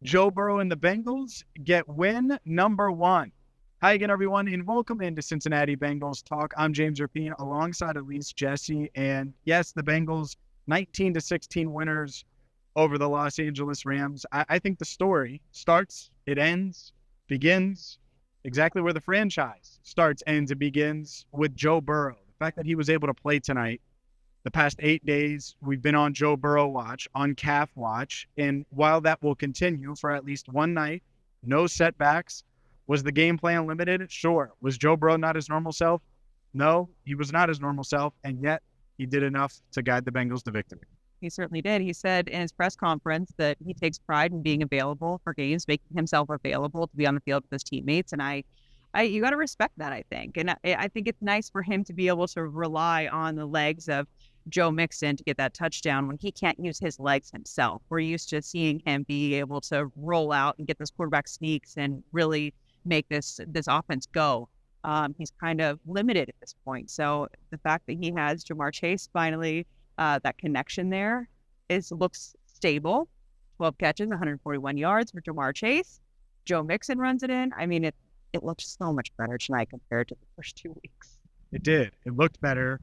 Joe Burrow and the Bengals get win number one. Hi again, everyone, and welcome into Cincinnati Bengals Talk. I'm James Rapien alongside Elise, Jesse, and yes, the Bengals 19-16 winners over the Los Angeles Rams. I think the story starts, it ends, begins exactly where the franchise starts, ends, and begins with Joe Burrow. The fact that he was able to play tonight. The past 8 days, we've been on Joe Burrow watch, on calf watch. And while that will continue for at least one night, no setbacks. Was the game plan limited? Sure. Was Joe Burrow not his normal self? No, he was not his normal self. And yet he did enough to guide the Bengals to victory. He certainly did. He said in his press conference that he takes pride in being available for games, making himself available to be on the field with his teammates. And you got to respect that, I think. And I think it's nice for him to be able to rely on the legs of Joe Mixon to get that touchdown when he can't use his legs himself. We're used to seeing him be able to roll out and get those quarterback sneaks and really make this offense go. He's kind of limited at this point. So the fact that he has Jamar Chase finally, that connection there looks stable. 12 catches, 141 yards for Jamar Chase. Joe Mixon runs it in. I mean, it looked so much better tonight compared to the first 2 weeks. It did. It looked better.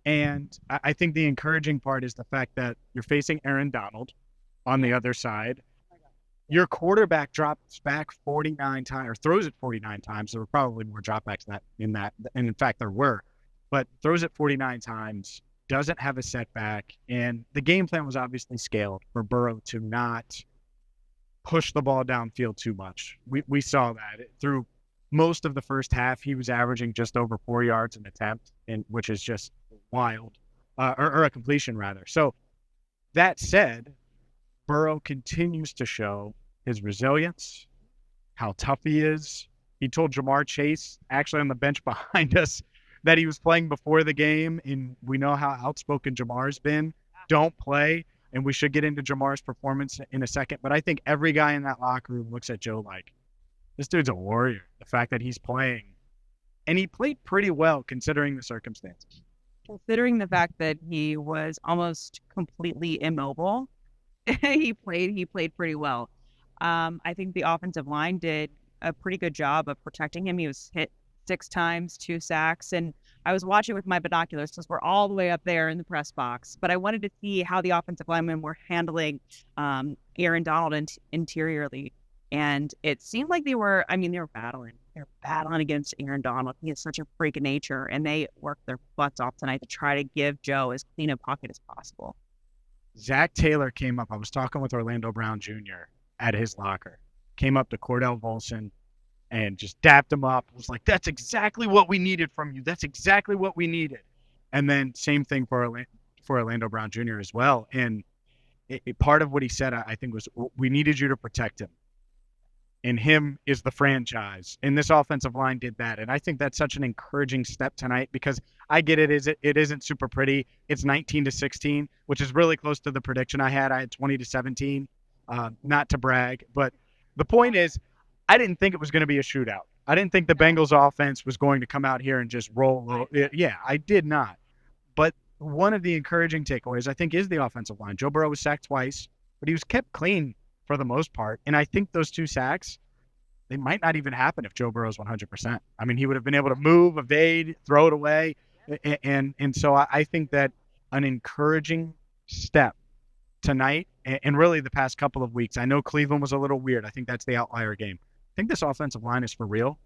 And I think the encouraging part is the fact that you're facing Aaron Donald on the other side. Your quarterback drops back 49 times, or throws it 49 times. There were probably more dropbacks in that, and in fact there were, but throws it 49 times, doesn't have a setback, and the game plan was obviously scaled for Burrow to not push the ball downfield too much. We saw that through most of the first half. He was averaging just over 4 yards an attempt, which is just wild, or a completion rather. So that said, Burrow continues to show his resilience, how tough he is. He told Jamar Chase, actually on the bench behind us, that he was playing before the game, and we know how outspoken Jamar's been. Don't play, and we should get into Jamar's performance in a second. But I think every guy in that locker room looks at Joe like, this dude's a warrior. The fact that he's playing, and he played pretty well considering the circumstances. Considering the fact that he was almost completely immobile, he played pretty well. I think the offensive line did a pretty good job of protecting him. He was hit 6 times, 2 sacks, and I was watching with my binoculars because we're all the way up there in the press box. But I wanted to see how the offensive linemen were handling Aaron Donald interiorly, and it seemed like they were battling. They're battling against Aaron Donald. He has such a freak of nature, and they worked their butts off tonight to try to give Joe as clean a pocket as possible. Zach Taylor came up. I was talking with Orlando Brown Jr. at his locker. Came up to Cordell Volson and just dapped him up. Was like, that's exactly what we needed from you. That's exactly what we needed. And then same thing for Orlando Brown Jr. as well. And part of what he said, I think, was we needed you to protect him. And him is the franchise. And this offensive line did that. And I think that's such an encouraging step tonight because I get it isn't super pretty. It's 19-16, which is really close to the prediction I had. I had 20-17, not to brag. But the point is, I didn't think it was going to be a shootout. I didn't think the Bengals offense was going to come out here and just roll. Yeah, I did not. But one of the encouraging takeaways, I think, is the offensive line. Joe Burrow was sacked twice, but he was kept clean for the most part. And I think those 2 sacks, they might not even happen if Joe Burrow's 100%. I mean, he would have been able to move, evade, throw it away. And so I think that an encouraging step tonight, and really the past couple of weeks, I know Cleveland was a little weird. I think that's the outlier game. I think this offensive line is for real.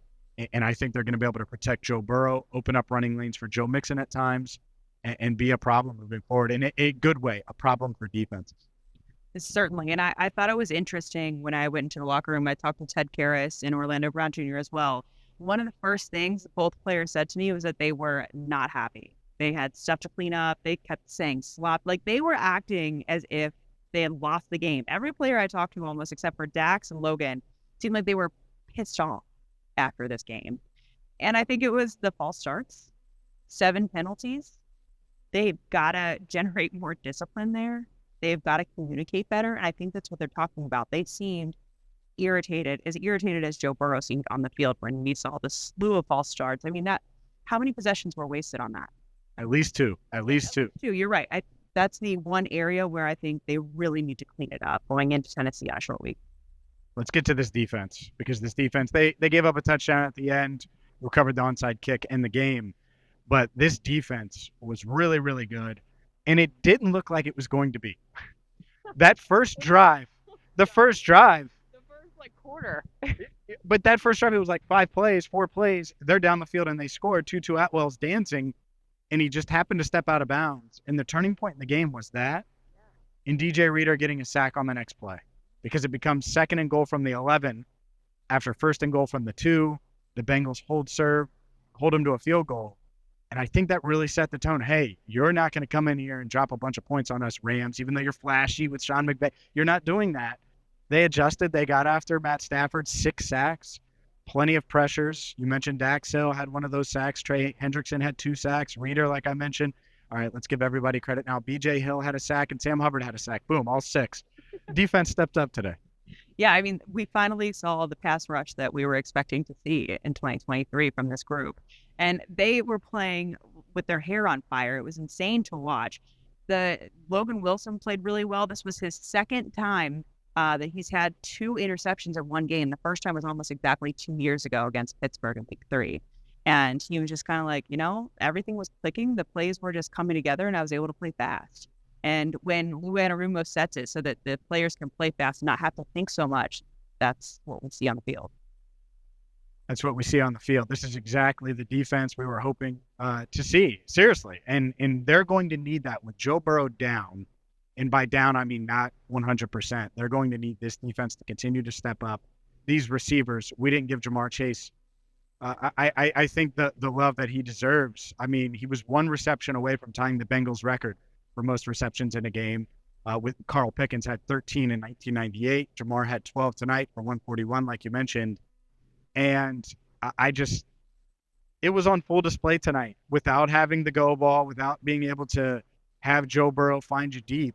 And I think they're going to be able to protect Joe Burrow, open up running lanes for Joe Mixon at times, and be a problem moving forward in a good way, a problem for defenses. Certainly. And I thought it was interesting when I went into the locker room. I talked to Ted Karras and Orlando Brown Jr. as well. One of the first things both players said to me was that they were not happy. They had stuff to clean up. They kept saying slop. Like they were acting as if they had lost the game. Every player I talked to almost, except for Dax and Logan, seemed like they were pissed off after this game. And I think it was the false starts, 7 penalties. They've got to generate more discipline there. They've got to communicate better. And I think that's what they're talking about. They seemed irritated as Joe Burrow seemed on the field when we saw the slew of false starts. I mean, how many possessions were wasted on that? At least two. You're right. That's the one area where I think they really need to clean it up going into Tennessee on a short week. let's get to this defense, because this defense, they gave up a touchdown at the end, recovered the onside kick in the game. But this defense was really, really good. And it didn't look like it was going to be. That first drive, the first drive, like quarter. but that first drive, it was like 4 plays. They're down the field and they scored. Tutu Atwell's dancing, and he just happened to step out of bounds. And the turning point in the game was that, and DJ Reader getting a sack on the next play, because it becomes 2nd and goal from the 11 after 1st and goal from the 2. The Bengals hold him to a field goal. And I think that really set the tone. Hey, you're not going to come in here and drop a bunch of points on us, Rams, even though you're flashy with Sean McVay. You're not doing that. They adjusted. They got after Matt Stafford, 6 sacks, plenty of pressures. You mentioned Dax Hill had one of those sacks. Trey Hendrickson had 2 sacks. Reader, like I mentioned. All right, let's give everybody credit now. BJ Hill had a sack and Sam Hubbard had a sack. Boom, all 6. Defense stepped up today. Yeah, I mean, we finally saw the pass rush that we were expecting to see in 2023 from this group. And they were playing with their hair on fire. It was insane to watch. The Logan Wilson played really well. This was his 2nd time that he's had 2 interceptions in one game. The first time was almost exactly 2 years ago against Pittsburgh in week 3. And he was just kind of like, everything was clicking. The plays were just coming together, and I was able to play fast. And when Lou Anarumo sets it so that the players can play fast and not have to think so much, that's what we see on the field. That's what we see on the field. This is exactly the defense we were hoping to see, seriously. And they're going to need that with Joe Burrow down. And by down, I mean not 100%. They're going to need this defense to continue to step up. These receivers, we didn't give Jamar Chase, I think, the love that he deserves. I mean, he was 1 reception away from tying the Bengals record for most receptions in a game. With Carl Pickens had 13 in 1998. Jamar had 12 tonight for 141, like you mentioned. And it was on full display tonight without having the go ball, without being able to have Joe Burrow find you deep.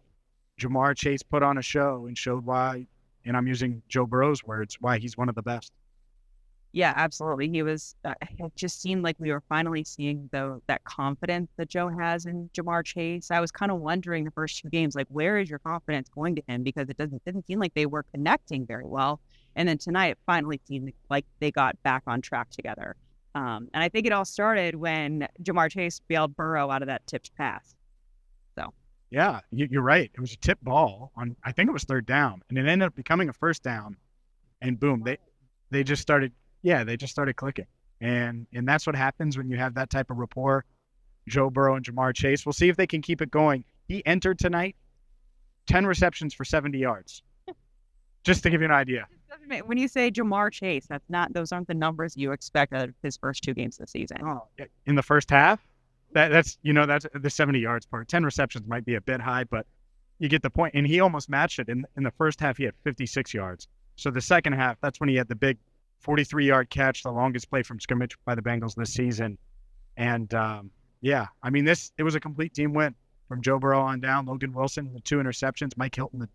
Jamar Chase put on a show and showed why, and I'm using Joe Burrow's words, why he's one of the best. Yeah, absolutely. He was, it just seemed like we were finally seeing that confidence that Joe has in Jamar Chase. I was kind of wondering the first 2 games, like, where is your confidence going to him? Because it didn't seem like they were connecting very well. And then tonight, it finally seemed like they got back on track together. And I think it all started when Jamar Chase bailed Burrow out of that tipped pass. So. Yeah, you're right. It was a tip ball on, I think it was 3rd down, and it ended up becoming a 1st down. And boom, they just started clicking. And that's what happens when you have that type of rapport. Joe Burrow and Jamar Chase. We'll see if they can keep it going. He entered tonight 10 receptions for 70 yards. Just to give you an idea. When you say Jamar Chase, those aren't the numbers you expect out of his first 2 games this season. Oh, in the first half, that's the 70 yards part. 10 receptions might be a bit high, but you get the point. And he almost matched it. In the first half, he had 56 yards. So the second half, that's when he had the big 43-yard catch, the longest play from scrimmage by the Bengals this season. And it was a complete team win from Joe Burrow on down. Logan Wilson, the 2 interceptions. Mike Hilton,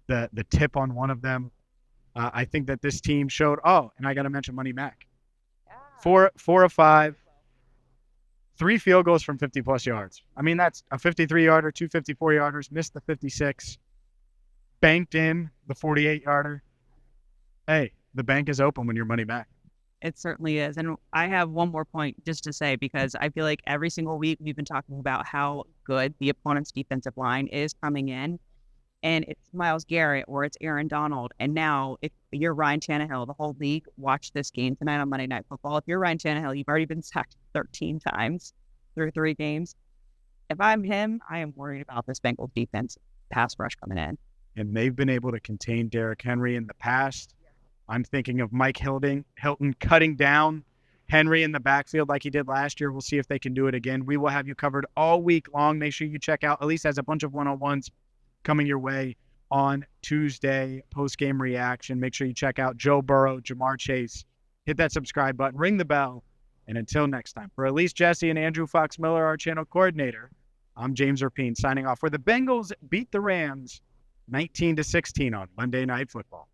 the tip on one of them. I think that this team showed. Oh, and I got to mention Money Mac. 4 of 5, 3 field goals from 50-plus yards. I mean, that's a 53-yarder, 2 54-yarders, missed the 56, banked in the 48-yarder. Hey, the bank is open when you're Money Mac. It certainly is. And I have one more point just to say, because I feel like every single week we've been talking about how good the opponent's defensive line is coming in. And it's Myles Garrett or it's Aaron Donald. And now if you're Ryan Tannehill, the whole league, watch this game tonight on Monday Night Football. If you're Ryan Tannehill, you've already been sacked 13 times through 3 games. If I'm him, I am worried about this Bengals defense pass rush coming in. And they've been able to contain Derrick Henry in the past. I'm thinking of Mike Hilton cutting down Henry in the backfield like he did last year. We'll see if they can do it again. We will have you covered all week long. Make sure you check out, Elise has a bunch of one-on-ones coming your way on Tuesday, post-game reaction. Make sure you check out Joe Burrow, Jamar Chase. Hit that subscribe button, ring the bell, and until next time, for Elise, Jesse, and Andrew Fox Miller, our channel coordinator, I'm James Rapien signing off, where the Bengals beat the Rams 19-16 on Monday Night Football.